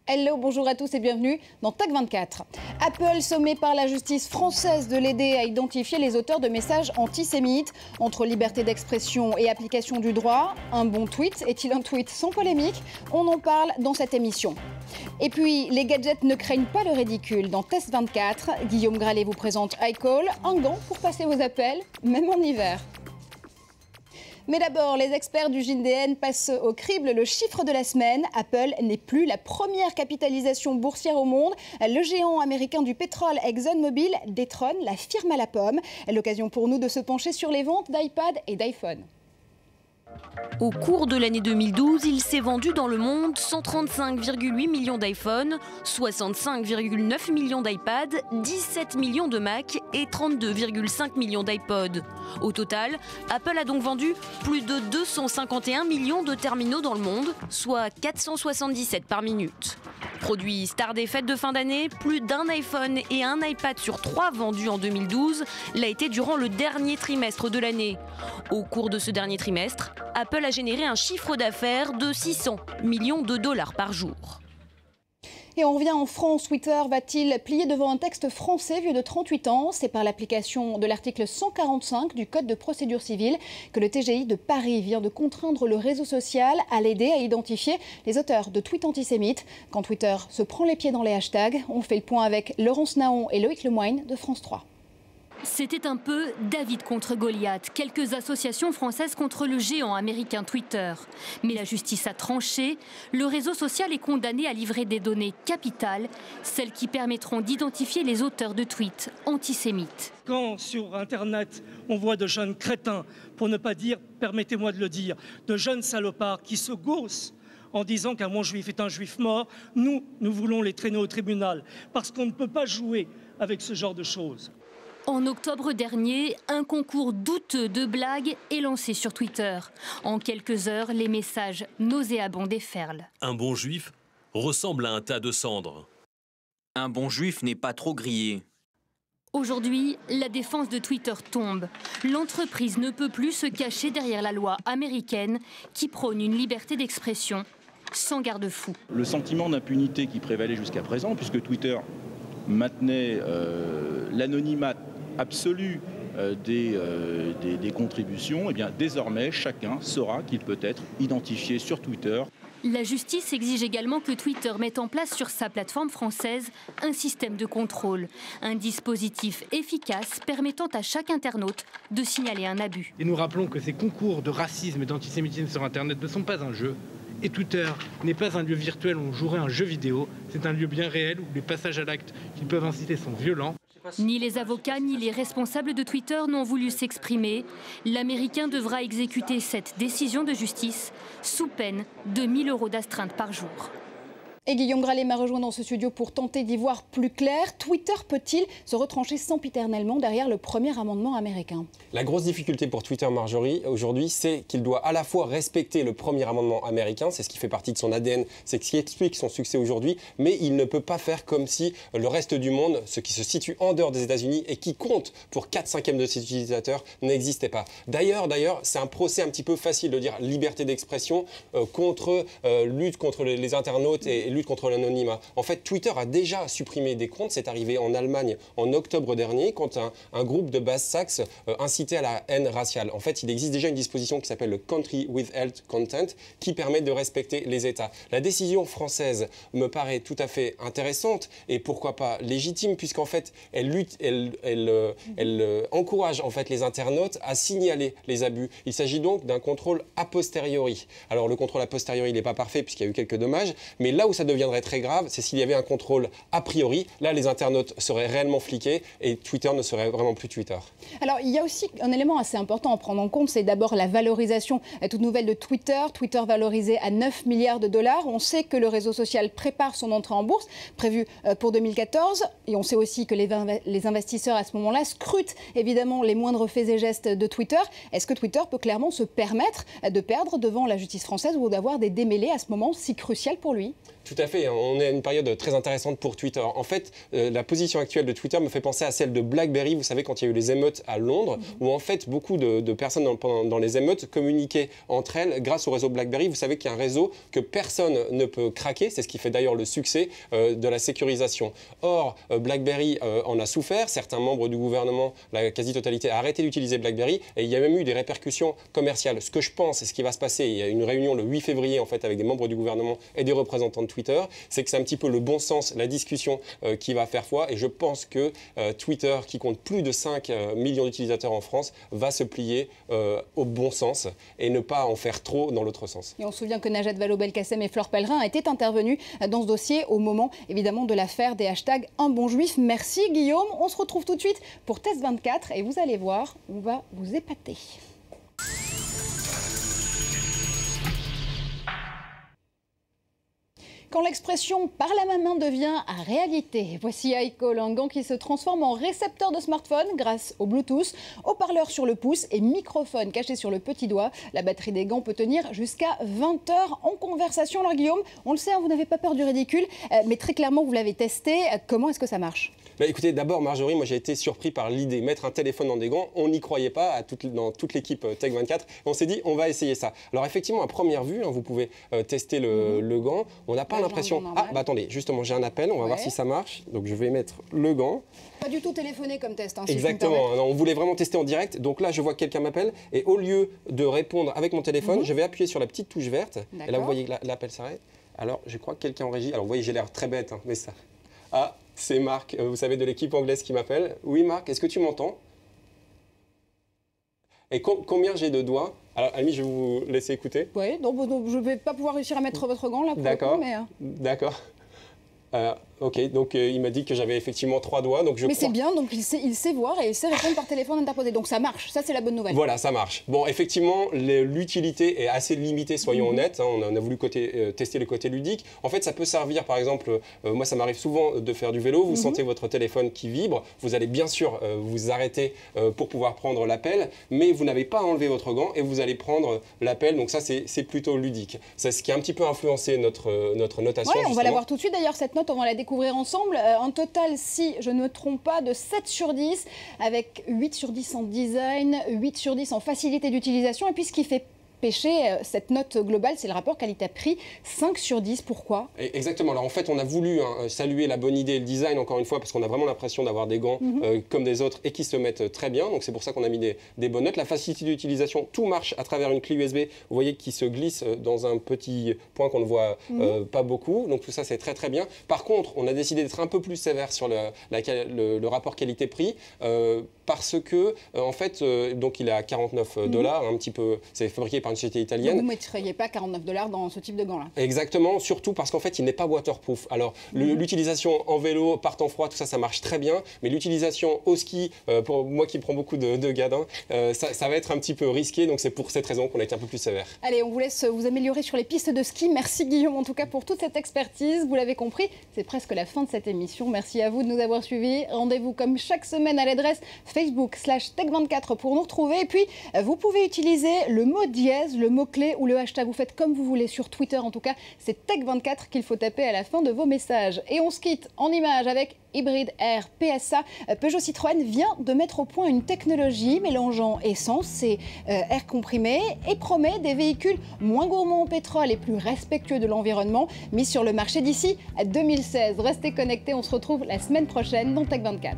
Hello, bonjour à tous et bienvenue dans TAC24. Apple sommé par la justice française de l'aider à identifier les auteurs de messages antisémites. Entre liberté d'expression et application du droit, un bon tweet est-il un tweet sans polémique? On en parle dans cette émission. Et puis, les gadgets ne craignent pas le ridicule. Dans Test 24, Guillaume Gralet vous présente iCall, un gant pour passer vos appels, même en hiver. Mais d'abord, les experts du JDN passent au crible le chiffre de la semaine. Apple n'est plus la première capitalisation boursière au monde. Le géant américain du pétrole ExxonMobil détrône la firme à la pomme. L'occasion pour nous de se pencher sur les ventes d'iPad et d'iPhone. Au cours de l'année 2012, il s'est vendu dans le monde 135,8 millions d'iPhone, 65,9 millions d'iPad, 17 millions de Mac et 32,5 millions d'iPod. Au total, Apple a donc vendu plus de 251 millions de terminaux dans le monde, soit 477 par minute. Produit star des fêtes de fin d'année, plus d'un iPhone et un iPad sur 3 vendus en 2012 l'a été durant le dernier trimestre de l'année. Au cours de ce dernier trimestre, Apple a généré un chiffre d'affaires de 600 millions de dollars par jour. Et on revient en France. Twitter va-t-il plier devant un texte français vieux de 38 ans? C'est par l'application de l'article 145 du Code de procédure civile que le TGI de Paris vient de contraindre le réseau social à l'aider à identifier les auteurs de tweets antisémites. Quand Twitter se prend les pieds dans les hashtags, on fait le point avec Laurence Naon et Loïc Lemoine de France 3. C'était un peu David contre Goliath, quelques associations françaises contre le géant américain Twitter. Mais la justice a tranché, le réseau social est condamné à livrer des données capitales, celles qui permettront d'identifier les auteurs de tweets antisémites. Quand sur Internet on voit de jeunes crétins, pour ne pas dire, permettez-moi de le dire, de jeunes salopards qui se gaussent en disant qu'un bon juif est un juif mort, nous voulons les traîner au tribunal, parce qu'on ne peut pas jouer avec ce genre de choses. En octobre dernier, un concours douteux de blagues est lancé sur Twitter. En quelques heures, les messages nauséabonds déferlent. Un bon juif ressemble à un tas de cendres. Un bon juif n'est pas trop grillé. Aujourd'hui, la défense de Twitter tombe. L'entreprise ne peut plus se cacher derrière la loi américaine qui prône une liberté d'expression sans garde-fou. Le sentiment d'impunité qui prévalait jusqu'à présent, puisque Twitter maintenait l'anonymat absolu des contributions, et bien désormais chacun saura qu'il peut être identifié sur Twitter. La justice exige également que Twitter mette en place sur sa plateforme française un système de contrôle, un dispositif efficace permettant à chaque internaute de signaler un abus. Et nous rappelons que ces concours de racisme et d'antisémitisme sur Internet ne sont pas un jeu. Et Twitter n'est pas un lieu virtuel où on jouerait un jeu vidéo, c'est un lieu bien réel où les passages à l'acte qui peuvent inciter sont violents. Ni les avocats ni les responsables de Twitter n'ont voulu s'exprimer. L'Américain devra exécuter cette décision de justice sous peine de 1 000 € d'astreinte par jour. Et Guillaume Gralet m'a rejoint dans ce studio pour tenter d'y voir plus clair. Twitter peut-il se retrancher sempiternellement derrière le premier amendement américain? La grosse difficulté pour Twitter, Marjorie, aujourd'hui, c'est qu'il doit à la fois respecter le premier amendement américain, c'est ce qui fait partie de son ADN, c'est ce qui explique son succès aujourd'hui, mais il ne peut pas faire comme si le reste du monde, ce qui se situe en dehors des États-Unis et qui compte pour 4/5 de ses utilisateurs, n'existait pas. D'ailleurs, c'est un procès un petit peu facile de dire liberté d'expression lutte contre les internautes et lutte contre l'anonymat. En fait, Twitter a déjà supprimé des comptes. C'est arrivé en Allemagne en octobre dernier quand un groupe de base Saxe incitait à la haine raciale. En fait, il existe déjà une disposition qui s'appelle le Country Withheld Content qui permet de respecter les États. La décision française me paraît tout à fait intéressante et pourquoi pas légitime puisqu'en fait, elle encourage en fait les internautes à signaler les abus. Il s'agit donc d'un contrôle a posteriori. Alors, le contrôle a posteriori, il n'est pas parfait puisqu'il y a eu quelques dommages, mais là où ça deviendrait très grave, c'est s'il y avait un contrôle a priori. Là, les internautes seraient réellement fliqués et Twitter ne serait vraiment plus Twitter. Alors, il y a aussi un élément assez important à prendre en compte, c'est d'abord la valorisation toute nouvelle de Twitter. Twitter valorisé à 9 milliards de dollars. On sait que le réseau social prépare son entrée en bourse, prévue pour 2014. Et on sait aussi que les investisseurs, à ce moment-là, scrutent évidemment les moindres faits et gestes de Twitter. Est-ce que Twitter peut clairement se permettre de perdre devant la justice française ou d'avoir des démêlés à ce moment si crucial pour lui ? Tout à fait, on est à une période très intéressante pour Twitter. En fait, la position actuelle de Twitter me fait penser à celle de BlackBerry, vous savez, quand il y a eu les émeutes à Londres, où en fait beaucoup de personnes dans les émeutes communiquaient entre elles grâce au réseau BlackBerry. Vous savez qu'il y a un réseau que personne ne peut craquer, c'est ce qui fait d'ailleurs le succès de la sécurisation. Or, BlackBerry en a souffert, certains membres du gouvernement, la quasi-totalité, a arrêté d'utiliser BlackBerry et il y a même eu des répercussions commerciales. Ce que je pense, et ce qui va se passer, il y a une réunion le 8 février en fait avec des membres du gouvernement et des représentants de Twitter, c'est que c'est un petit peu le bon sens, la discussion qui va faire foi et je pense que Twitter, qui compte plus de 5 millions d'utilisateurs en France, va se plier au bon sens et ne pas en faire trop dans l'autre sens. Et on se souvient que Najat Vallaud-Belkacem et Fleur Pellerin étaient intervenus dans ce dossier au moment évidemment de l'affaire des hashtags Un bon juif. Merci Guillaume, on se retrouve tout de suite pour Test 24 et vous allez voir, on va vous épater. Quand l'expression « par la main » devient réalité, voici iCall, un gant qui se transforme en récepteur de smartphone grâce au Bluetooth, haut-parleur sur le pouce et microphone caché sur le petit doigt. La batterie des gants peut tenir jusqu'à 20 heures en conversation. Alors Guillaume, on le sait, vous n'avez pas peur du ridicule, mais très clairement vous l'avez testé. Comment est-ce que ça marche ? Écoutez, d'abord Marjorie, moi j'ai été surpris par l'idée. Mettre un téléphone dans des gants, on n'y croyait pas dans toute l'équipe Tech24. On s'est dit, on va essayer ça. Alors effectivement, à première vue, vous pouvez tester le gant. On n'a pas l'impression... Ah, attendez, justement, j'ai un appel, on va voir si ça marche. Donc je vais mettre le gant. Pas du tout téléphoner comme test. Exactement, on voulait vraiment tester en direct. Donc là, je vois que quelqu'un m'appelle et au lieu de répondre avec mon téléphone, je vais appuyer sur la petite touche verte. Et là, vous voyez que l'appel s'arrête. Alors, je crois que quelqu'un en régie... Alors, vous voyez, j'ai l'air très bête, mais ça... Ah, c'est Marc, vous savez, de l'équipe anglaise qui m'appelle. Oui, Marc, est-ce que tu m'entends? Et combien j'ai de doigts? Alors, Ami, je vais vous laisser écouter. Oui, donc je ne vais pas pouvoir réussir à mettre votre gant là pour le coup, mais... D'accord. Ok, donc il m'a dit que j'avais effectivement 3 doigts. Donc mais c'est bien, donc il sait voir et il sait répondre par téléphone interposé. Donc ça marche, ça c'est la bonne nouvelle. Voilà, ça marche. Bon, effectivement, l'utilité est assez limitée, soyons honnêtes. On a voulu tester le côté ludique. En fait, ça peut servir, par exemple, moi ça m'arrive souvent de faire du vélo. Vous sentez votre téléphone qui vibre. Vous allez bien sûr vous arrêter pour pouvoir prendre l'appel, mais vous n'avez pas enlevé votre gant et vous allez prendre l'appel. Donc ça, c'est plutôt ludique. C'est ce qui a un petit peu influencé notre notation. Ouais, on va la voir tout de suite d'ailleurs, cette note. On va la découvrir ensemble. En total, si je ne me trompe pas, de 7 sur 10, avec 8 sur 10 en design, 8 sur 10 en facilité d'utilisation. Et puis ce qui fait pêcher cette note globale, c'est le rapport qualité-prix, 5 sur 10. Pourquoi? Exactement. Alors en fait, on a voulu saluer la bonne idée et le design, encore une fois, parce qu'on a vraiment l'impression d'avoir des gants comme des autres et qui se mettent très bien. Donc c'est pour ça qu'on a mis des bonnes notes. La facilité d'utilisation, tout marche à travers une clé USB, vous voyez, qui se glisse dans un petit point qu'on ne voit pas beaucoup. Donc tout ça, c'est très très bien. Par contre, on a décidé d'être un peu plus sévère sur le rapport qualité-prix parce que, en fait, donc il est à 49 $, un petit peu, c'est fabriqué par une société italienne. Donc vous ne mettriez pas 49 $ dans ce type de gants là? Exactement, surtout parce qu'en fait il n'est pas waterproof. Alors l'utilisation en vélo, par temps froid, tout ça, ça marche très bien, mais l'utilisation au ski, pour moi qui prends beaucoup de gadins, ça va être un petit peu risqué, donc c'est pour cette raison qu'on a été un peu plus sévère. Allez, on vous laisse vous améliorer sur les pistes de ski. Merci Guillaume en tout cas pour toute cette expertise. Vous l'avez compris, c'est presque la fin de cette émission. Merci à vous de nous avoir suivis. Rendez-vous comme chaque semaine à l'adresse Facebook/Tech24 pour nous retrouver. Et puis vous pouvez utiliser le mot dièse, le mot-clé ou le hashtag. Vous faites comme vous voulez sur Twitter. En tout cas, c'est Tech24 qu'il faut taper à la fin de vos messages. Et on se quitte en images avec Hybrid Air PSA. Peugeot Citroën vient de mettre au point une technologie mélangeant essence et air comprimé et promet des véhicules moins gourmands en pétrole et plus respectueux de l'environnement, mis sur le marché d'ici à 2016. Restez connectés, on se retrouve la semaine prochaine dans Tech24.